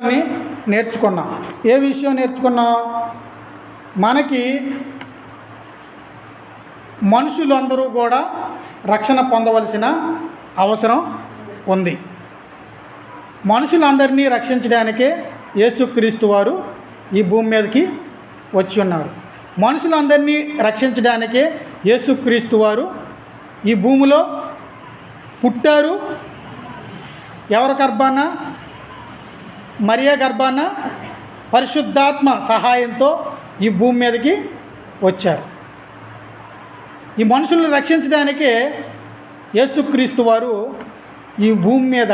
నేర్చుకున్నాం. ఏ విషయం నేర్చుకున్నాం? మనకి మనుషులందరూ కూడా రక్షణ పొందవలసిన అవసరం ఉంది. మనుషులందరినీ రక్షించడానికే యేసుక్రీస్తు వారు ఈ భూమి మీదకి వచ్చి ఉన్నారు. మనుషులందరినీ రక్షించడానికే యేసుక్రీస్తు వారు ఈ భూమిలో పుట్టారు. ఎవరి గర్భాన? మరియ గర్భాన పరిశుద్ధాత్మ సహాయంతో ఈ భూమి మీదకి వచ్చారు. ఈ మనుషులను రక్షించడానికే యేసుక్రీస్తు వారు ఈ భూమి మీద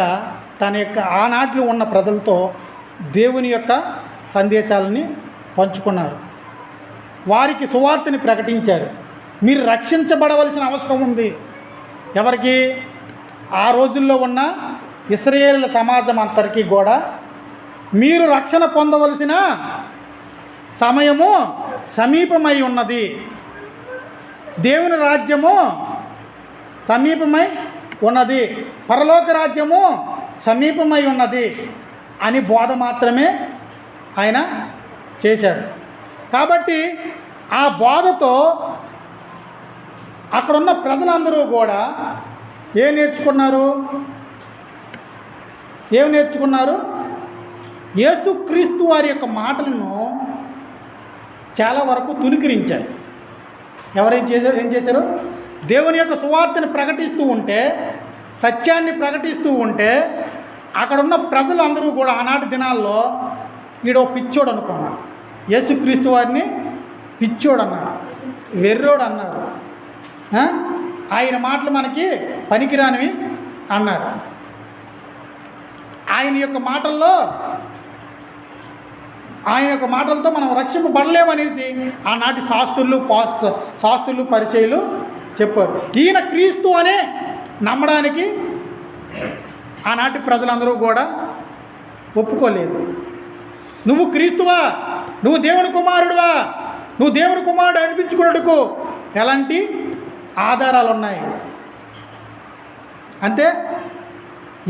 తన యొక్క ఆనాటిలో ఉన్న ప్రజలతో దేవుని యొక్క సందేశాలని పంచుకున్నారు. వారికి సువార్తని ప్రకటించారు. మీరు రక్షించబడవలసిన అవసరం ఉంది. ఎవరికి? ఆ రోజుల్లో ఉన్న ఇశ్రాయేలు సమాజం అంతరికి కూడా మీరు రక్షణ పొందవలసిన సమయము సమీపమై ఉన్నది, దేవుని రాజ్యము సమీపమై ఉన్నది, పరలోక రాజ్యము సమీపమై ఉన్నది అని బోధ మాత్రమే ఆయన చేశాడు. కాబట్టి ఆ బోధతో అక్కడున్న ప్రజలందరూ కూడా ఏం నేర్చుకున్నారు? యేసుక్రీస్తు వారి యొక్క మాటలను చాలా వరకు తుణికిరించారు. ఏం చేశారు? దేవుని యొక్క సువార్తని ప్రకటిస్తూ ఉంటే, సత్యాన్ని ప్రకటిస్తూ ఉంటే అక్కడున్న ప్రజలందరూ కూడా ఆనాటి దినాల్లో ఈడో పిచ్చోడు అనుకున్నారు. యేసుక్రీస్తు వారిని పిచ్చోడు అన్నారు, వెర్రోడు అన్నారు, ఆయన మాటలు మనకి పనికిరానివి అన్నారు. ఆయన యొక్క మాటలతో మనం రక్షింపబడలేమనేసి ఆనాటి శాస్త్రులు పరిచయులు చెప్పారు. ఈయన క్రీస్తు అనే నమ్మడానికి ఆనాటి ప్రజలందరూ కూడా ఒప్పుకోలేదు. నువ్వు క్రీస్తువా, నువ్వు దేవుని కుమారుడువా, నువ్వు దేవుని కుమారుడు అనిపించుకున్నట్టుకు ఎలాంటి ఆధారాలు ఉన్నాయి? అంటే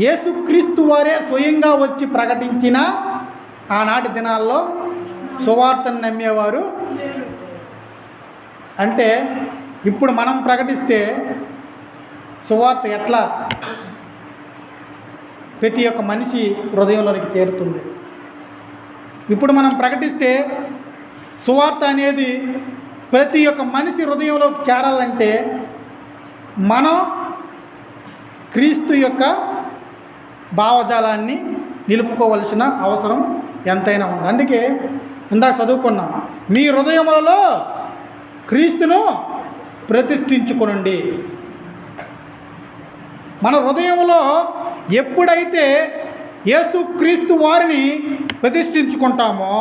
యేసుక్రీస్తు వారే స్వయంగా వచ్చి ప్రకటించిన ఆనాటి దినాల్లో సువార్తను నమ్మేవారు. అంటే ఇప్పుడు మనం ప్రకటిస్తే సువార్త ఎట్లా ప్రతి ఒక్క మనిషి హృదయంలోనికి చేరుతుంది? ఇప్పుడు మనం ప్రకటిస్తే సువార్త అనేది ప్రతి ఒక్క మనిషి హృదయంలోకి చేరాలంటే మనం క్రీస్తు యొక్క భావజాలాన్ని నిలుపుకోవలసిన అవసరం ఎంతైనా ఉంది. అందుకే ఇందాక చదువుకున్నాం, మీ హృదయములలో క్రీస్తును ప్రతిష్ఠించుకొనండి. మన హృదయంలో ఎప్పుడైతే యేసుక్రీస్తు వారిని ప్రతిష్ఠించుకుంటామో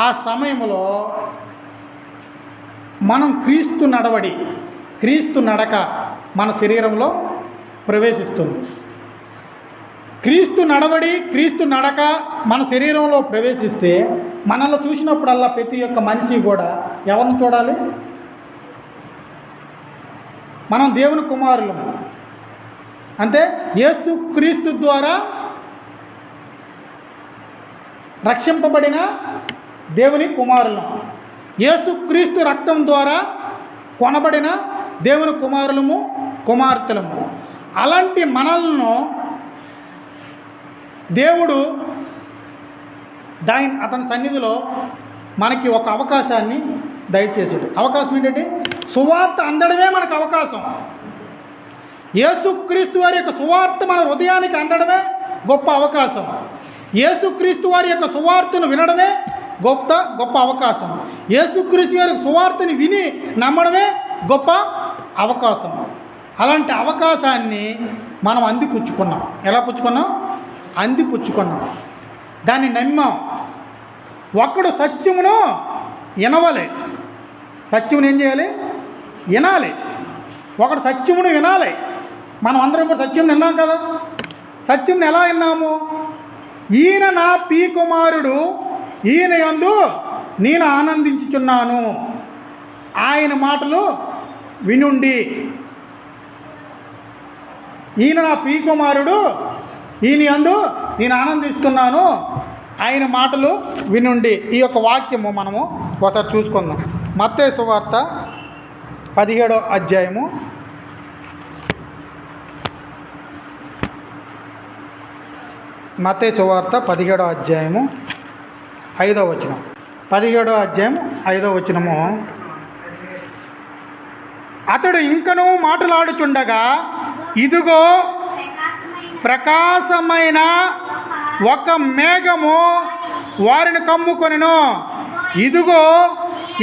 ఆ సమయంలో మనం క్రీస్తు నడక మన శరీరంలో ప్రవేశిస్తుంది. క్రీస్తు నడక మన శరీరంలో ప్రవేశిస్తే మనల్ని చూసినప్పుడల్లా ప్రతి ఒక్క మనిషి కూడా ఎవరిని చూడాలి? మనం దేవుని కుమారులము. అంటే యేసుక్రీస్తు ద్వారా రక్షింపబడిన దేవుని కుమారులం, యేసుక్రీస్తు రక్తం ద్వారా కొనబడిన దేవుని కుమార్తెలము. అలాంటి మనల్ని దేవుడు అతని సన్నిధిలో మనకి ఒక అవకాశాన్ని దయచేసాడు. అవకాశం ఏంటంటే సువార్త అందడమే మనకు అవకాశం. యేసుక్రీస్తు వారి యొక్క సువార్త మన హృదయానికి అందడమే గొప్ప అవకాశం. యేసుక్రీస్తు వారి యొక్క సువార్తను వినడమే గొప్ప అవకాశం. యేసుక్రీస్తు వారి సువార్తని విని నమ్మడమే గొప్ప అవకాశం. అలాంటి అవకాశాన్ని మనం అందిపుచ్చుకున్నాం. ఎలా పుచ్చుకున్నాం? అందిపుచ్చుకున్నాం, దాన్ని నమ్మాం. ఒక్కడు సత్యమును వినవాలి. సత్యమును ఏం చేయాలి? వినాలి. ఒకడు సత్యమును వినాలి. మనం అందరం కూడా సత్యం విన్నాం కదా. సత్యంని ఎలా విన్నాము? ఈయన నా కుమారుడు, ఈయన యందు నేను ఆనందించుచున్నాను, ఆయన మాటలు వినుండి. ఈయన నా కుమారుడు, ఈయన యందు నేను ఆనందిస్తున్నాను, ఆయన మాటలు వినుండి. ఈ యొక్క వాక్యము మనము ఒకసారి చూసుకుందాం. మత్తయి సువార్త 17వ అధ్యాయము 17వ అధ్యాయము 5వ వచనం. 17వ అధ్యాయం 5వ వచనము. అతడు ఇంకనూ మాట్లాడుచుండగా, ఇదిగో ప్రకాశమైన ఒక మేఘము వారిని కమ్ముకొనెను. ఇదిగో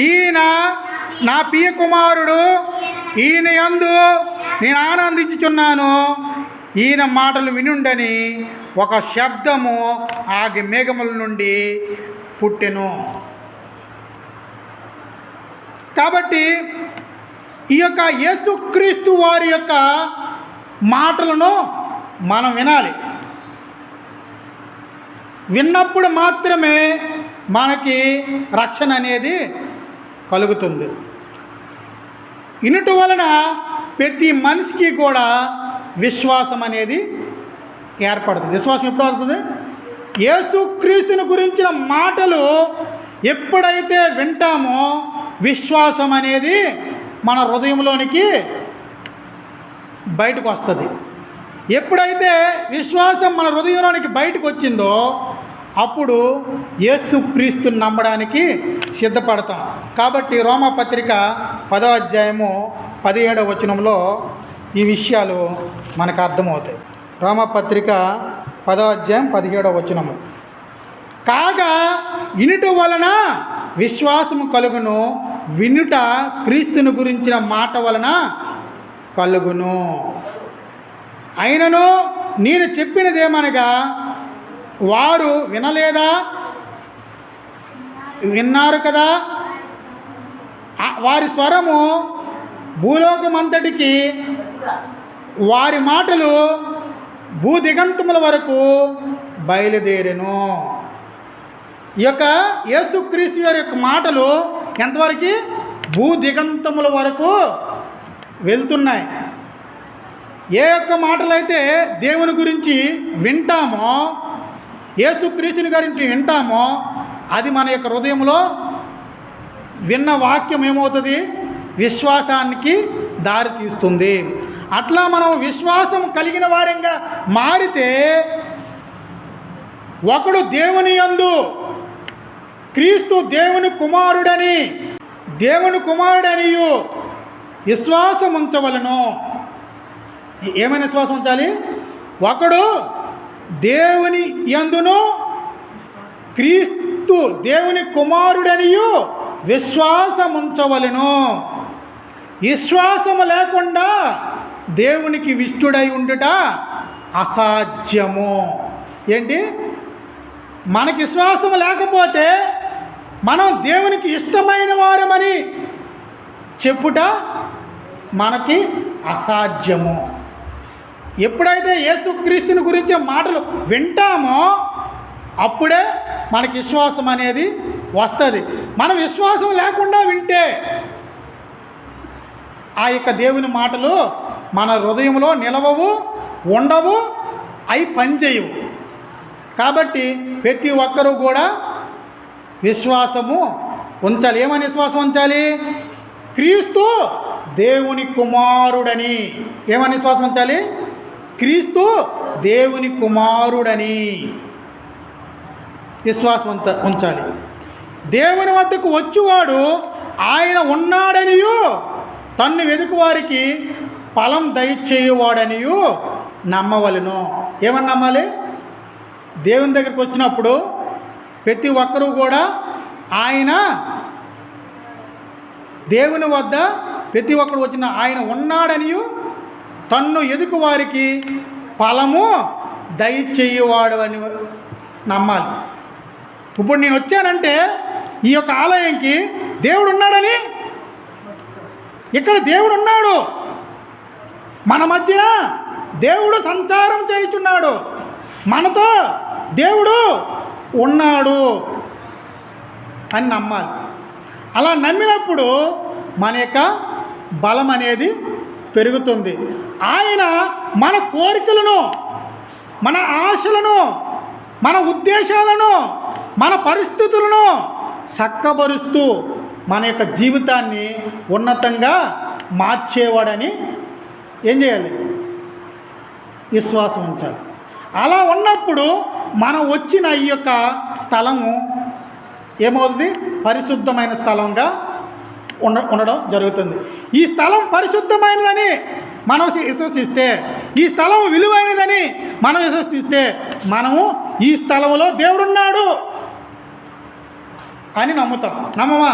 ఈయన నా ప్రియ కుమారుడు, ఈయన యందు నేను ఆనందించుచున్నాను, ఈయన మాటలు వినుండని ఒక శబ్దము ఆ మేఘముల నుండి పుట్టెను. కాబట్టి ఈ యొక్క యేసుక్రీస్తు వారి యొక్క మాటలను మనం వినాలి. విన్నప్పుడు మాత్రమే మనకి రక్షణ అనేది కలుగుతుంది. ఇనుట వలన ప్రతి మనిషికి కూడా విశ్వాసం అనేది ఏర్పడుతుంది. విశ్వాసం ఎప్పుడు అవుతుంది? యేసుక్రీస్తుని గురించిన మాటలు ఎప్పుడైతే వింటామో విశ్వాసం అనేది మన హృదయంలోనికి బయటకు వస్తుంది. ఎప్పుడైతే విశ్వాసం మన హృదయంలోనికి బయటకు వచ్చిందో అప్పుడు యేసుక్రీస్తుని నమ్మడానికి సిద్ధపడతాం. కాబట్టి రోమాపత్రిక 10వ అధ్యాయము 17వ వచనంలో ఈ విషయాలు మనకు అర్థమవుతాయి. రోమాపత్రిక 10వ అధ్యాయం 17వ వచనము. కాగా ఇనుట వలన విశ్వాసము కలుగును, వినుట క్రీస్తుని గురించిన మాట వలన కలుగును. అయినను నేను చెప్పినదేమనగా, వారు వినలేదా? విన్నారు కదా. వారి స్వరము భూలోకమంతటికి, వారి మాటలు భూదిగంతముల వరకు బయలుదేరెను. ఈ యొక్క యేసుక్రీస్తు వారి యొక్క మాటలు ఎంతవరకు? భూదిగంతముల వరకు వెళ్తున్నాయి. ఏ యొక్క మాటలైతే దేవుని గురించి వింటామో, యేసుక్రీస్తుని గురించి వింటామో, అది మన యొక్క హృదయంలో విన్న వాక్యం ఏమవుతుంది? విశ్వాసానికి దారి తీస్తుంది. అట్లా మనం విశ్వాసం కలిగిన వారంగా మారితే, ఒకడు దేవుని యందు క్రీస్తు దేవుని కుమారుడనియు విశ్వాసం ఉంచవలను. ఏమైనా విశ్వాసం ఉంచాలి? ఒకడు దేవుని యందును క్రీస్తు దేవుని కుమారుడనియు విశ్వాసం ఉంచవలను. విశ్వాసము లేకుండా దేవునికి ఇష్టుడై ఉండుట అసాధ్యము. ఏంటి? మనకి విశ్వాసం లేకపోతే మనం దేవునికి ఇష్టమైన వారమని చెప్పుట మనకి అసాధ్యము. ఎప్పుడైతే యేసుక్రీస్తుని గురించి మాటలు వింటామో అప్పుడే మనకి విశ్వాసం అనేది వస్తుంది. మనం విశ్వాసం లేకుండా వింటే ఆ యొక్క దేవుని మాటలు మన హృదయంలో నిలవవు, ఉండవు, అవి పనిచేయవు. కాబట్టి ప్రతి ఒక్కరూ కూడా విశ్వాసము ఉంచాలి. ఏమని విశ్వాసం ఉంచాలి? క్రీస్తు దేవుని కుమారుడని. ఏమని విశ్వాసం ఉంచాలి? క్రీస్తు దేవుని కుమారుడని విశ్వాసం ఉంచాలి. దేవుని వద్దకు వచ్చువాడు ఆయన ఉన్నాడనియు, తన్ను వెదుకు వారికి ఫలం దయచేయువాడనియు నమ్మవలను. ఏమని నమ్మాలి? దేవుని దగ్గరికి వచ్చినప్పుడు ప్రతి ఒక్కరూ కూడా ఆయన దేవుని వద్ద ప్రతి ఒక్కరు వచ్చిన ఆయన ఉన్నాడనియు, తన్ను ఎదుకు వారికి ఫలము దయచేయువాడు అని నమ్మాలి. ఇప్పుడు నేను వచ్చానంటే ఈ యొక్క ఆలయంకి దేవుడు ఉన్నాడని, ఇక్కడ దేవుడు ఉన్నాడు, మన మధ్య దేవుడు సంచారం చేయుచున్నాడు, మనతో దేవుడు ఉన్నాడు అని నమ్మాలి. అలా నమ్మినప్పుడు మన యొక్క బలం అనేది పెరుగుతుంది. ఆయన మన కోరికలను మన ఆశలను, మన ఉద్దేశాలను, మన పరిస్థితులను చక్కబరుస్తూ మన యొక్క జీవితాన్ని ఉన్నతంగా మార్చేవాడని ఏం చేయాలి? విశ్వాసం ఉంచాలి. అలా ఉన్నప్పుడు మనం వచ్చిన ఈ యొక్క స్థలము ఏమవుతుంది? పరిశుద్ధమైన స్థలంగా ఉండడం జరుగుతుంది. ఈ స్థలం పరిశుద్ధమైనదని మనం విశ్వసిస్తే, ఈ స్థలం విలువైనదని మనం విశ్వసిస్తే, మనము ఈ స్థలంలో దేవుడున్నాడు అని నమ్ముతాం. నమ్మమా?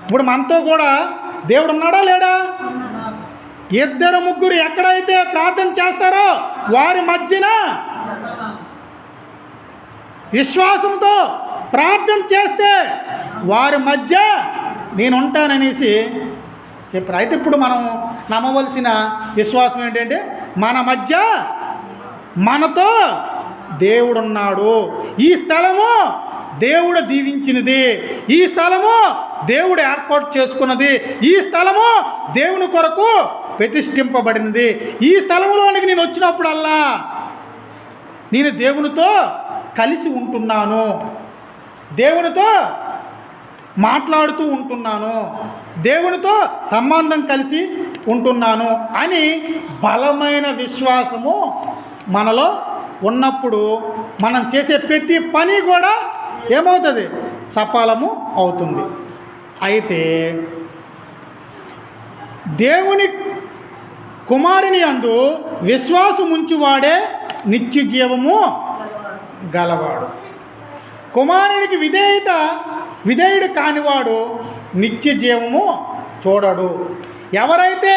ఇప్పుడు మనతో కూడా దేవుడు ఉన్నాడా లేడా? ఇద్దరు ముగ్గురు ఎక్కడైతే ప్రార్థన చేస్తారో వారి మధ్యన విశ్వాసంతో ప్రార్థన చేస్తే వారి మధ్య నేను ఉంటాననేసి చెప్పారు. అయితే ఇప్పుడు మనం నమ్మవలసిన విశ్వాసం ఏంటంటే, మన మధ్య మనతో దేవుడున్నాడు, ఈ స్థలము దేవుడు దీవించినది, ఈ స్థలము దేవుడు ఏర్పాటు చేసుకున్నది, ఈ స్థలము దేవుని కొరకు ప్రతిష్ఠింపబడినది, ఈ స్థలంలోనికి నేను వచ్చినప్పుడల్లా నేను దేవునితో కలిసి ఉంటున్నాను, దేవునితో మాట్లాడుతూ ఉంటున్నాను, దేవునితో సంబంధం కలిసి ఉంటున్నాను అని బలమైన విశ్వాసము మనలో ఉన్నప్పుడు మనం చేసే ప్రతి పని కూడా ఏమవుతుంది? సఫలము అవుతుంది. అయితే దేవుని కుమారుని యందు విశ్వాసముంచువాడే నిత్య జీవము గలవాడు. కుమారునికి విధేయుడు కానివాడు నిత్య జీవము చూడడు. ఎవరైతే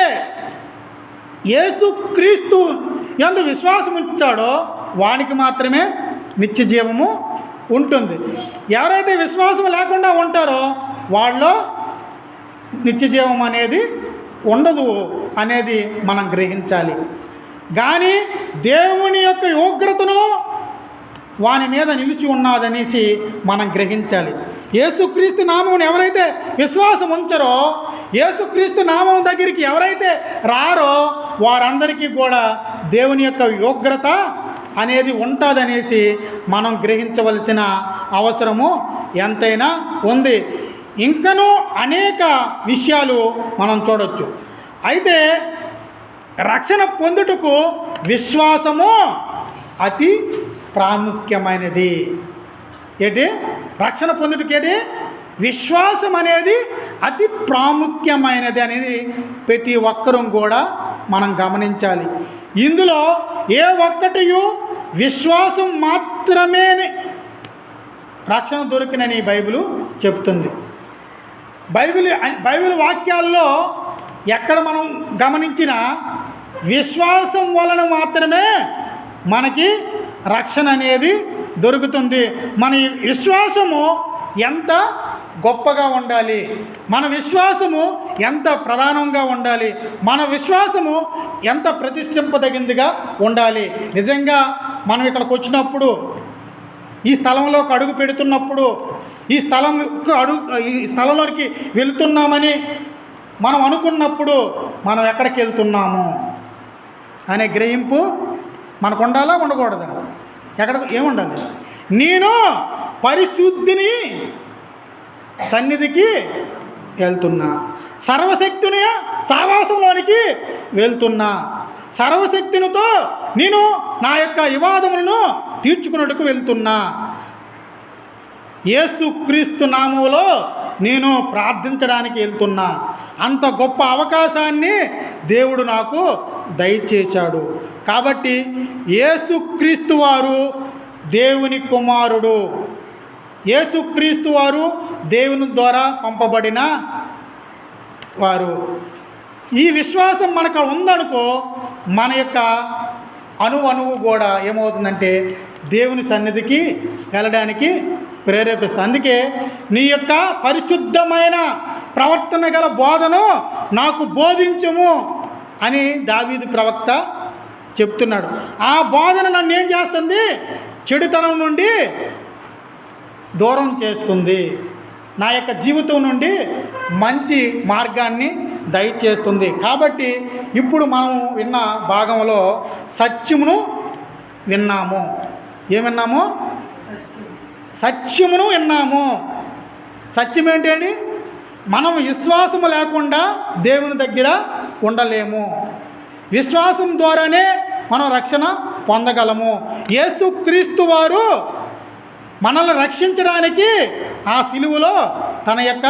యేసుక్రీస్తు యందు విశ్వాసం ఉంచుతాడో వానికి మాత్రమే నిత్య జీవము ఉంటుంది. ఎవరైతే విశ్వాసం లేకుండా ఉంటారో వాళ్ళలో నిత్య జీవం అనేది ఉండదు అనేది మనం గ్రహించాలి. కానీ దేవుని యొక్క యోగ్యతను వాని మీద నిలిచి ఉన్నదనేసి మనం గ్రహించాలి. యేసుక్రీస్తు నామమును ఎవరైతే విశ్వాసం ఉంచారో, యేసుక్రీస్తు నామం దగ్గరికి ఎవరైతే రారో వారందరికీ కూడా దేవుని యొక్క యోగ్యత అనేది ఉంటుందనేసి మనం గ్రహించవలసిన అవసరము ఎంతైనా ఉంది. ఇంకనూ అనేక విషయాలు మనం చూడవచ్చు. అయితే రక్షణ పొందుటకు విశ్వాసము అతి ప్రాముఖ్యమైనది. ఏంటి? రక్షణ పొందుటకు ఏంటి? విశ్వాసం అనేది అతి ప్రాముఖ్యమైనది అనేది ప్రతి ఒక్కరూ కూడా మనం గమనించాలి. ఇందులో ఏ ఒక్కటియు విశ్వాసం మాత్రమే రక్షణ దొరికినని బైబిల్ చెప్తుంది. బైబిల్ వాక్యాల్లో ఎక్కడ మనం గమనించినా విశ్వాసం వలన మాత్రమే మనకి రక్షణ అనేది దొరుకుతుంది. మన విశ్వాసము ఎంత గొప్పగా ఉండాలి, మన విశ్వాసము ఎంత ప్రధానంగా ఉండాలి, మన విశ్వాసము ఎంత ప్రతిష్ఠింపదగిందిగా ఉండాలి. నిజంగా మనం ఇక్కడికి వచ్చినప్పుడు, ఈ స్థలంలోకి అడుగు పెడుతున్నప్పుడు, ఈ స్థలంలోకి వెళ్తున్నామని మనం అనుకున్నప్పుడు మనం ఎక్కడికి వెళ్తున్నాము అనే గ్రహింపు మనకు ఉండాలా ఉండకూడదా? ఏముండాలి? నేను పరిశుద్ధిని సన్నిధికి వెళ్తున్నా, సర్వశక్తిని సహవాసంలోనికి వెళ్తున్నా, సర్వశక్తినితో నేను నా యొక్క వివాదములను తీర్చుకున్నట్టుకు వెళ్తున్నా, యేసుక్రీస్తు నామములో నేను ప్రార్థించడానికి వెళ్తున్నా. అంత గొప్ప అవకాశాన్ని దేవుడు నాకు దయచేశాడు. కాబట్టి యేసుక్రీస్తు వారు దేవుని కుమారుడు, యేసుక్రీస్తు వారు దేవుని ద్వారా పంపబడిన వారు. ఈ విశ్వాసం మనకు ఉందనుకో, మన యొక్క అణువు కూడా ఏమవుతుందంటే దేవుని సన్నిధికి వెళ్ళడానికి ప్రేరేపిస్తుంది. అందుకే నీ యొక్క పరిశుద్ధమైన ప్రవర్తన గల బోధను నాకు బోధించుము అని దావీదు ప్రవక్త చెప్తున్నాడు. ఆ బోధన నన్ను ఏం చేస్తుంది? చెడుతనం నుండి దూరం చేస్తుంది, నా యొక్క జీవితం నుండి మంచి మార్గాన్ని దయచేస్తుంది. కాబట్టి ఇప్పుడు మనం విన్న భాగంలో సత్యమును విన్నాము. ఏం విన్నాము? సత్యమును విన్నాము. సత్యం ఏంటండి? మనం విశ్వాసము లేకుండా దేవుని దగ్గర ఉండలేము. విశ్వాసం ద్వారానే మనం రక్షణ పొందగలము. యేసుక్రీస్తు వారు మనల్ని రక్షించడానికి ఆ సిలువలో తన యొక్క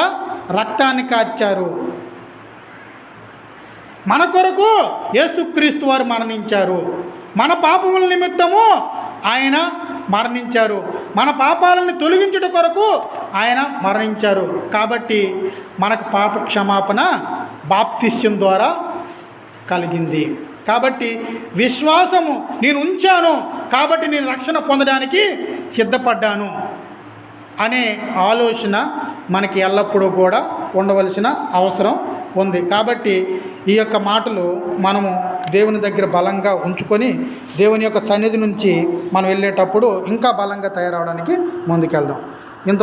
రక్తాన్ని కార్చారు. మన కొరకు యేసుక్రీస్తు వారు మరణించారు. మన పాపముల నిమిత్తము ఆయన మరణించారు. మన పాపాలను తొలగించుట కొరకు ఆయన మరణించారు. కాబట్టి మనకు పాప క్షమాపణ బాప్తిస్యం ద్వారా కలిగింది. కాబట్టి విశ్వాసము నేను ఉంచాను కాబట్టి నేను రక్షణ పొందడానికి సిద్ధపడ్డాను అనే ఆలోచన మనకి ఎల్లప్పుడూ కూడా ఉండవలసిన అవసరం ఉంది. కాబట్టి ఈ యొక్క మాటలు మనము దేవుని దగ్గర బలంగా ఉంచుకొని దేవుని యొక్క సన్నిధి నుంచి మనం వెళ్ళేటప్పుడు ఇంకా బలంగా తయారవడానికి ముందుకెళ్దాం. ఇంత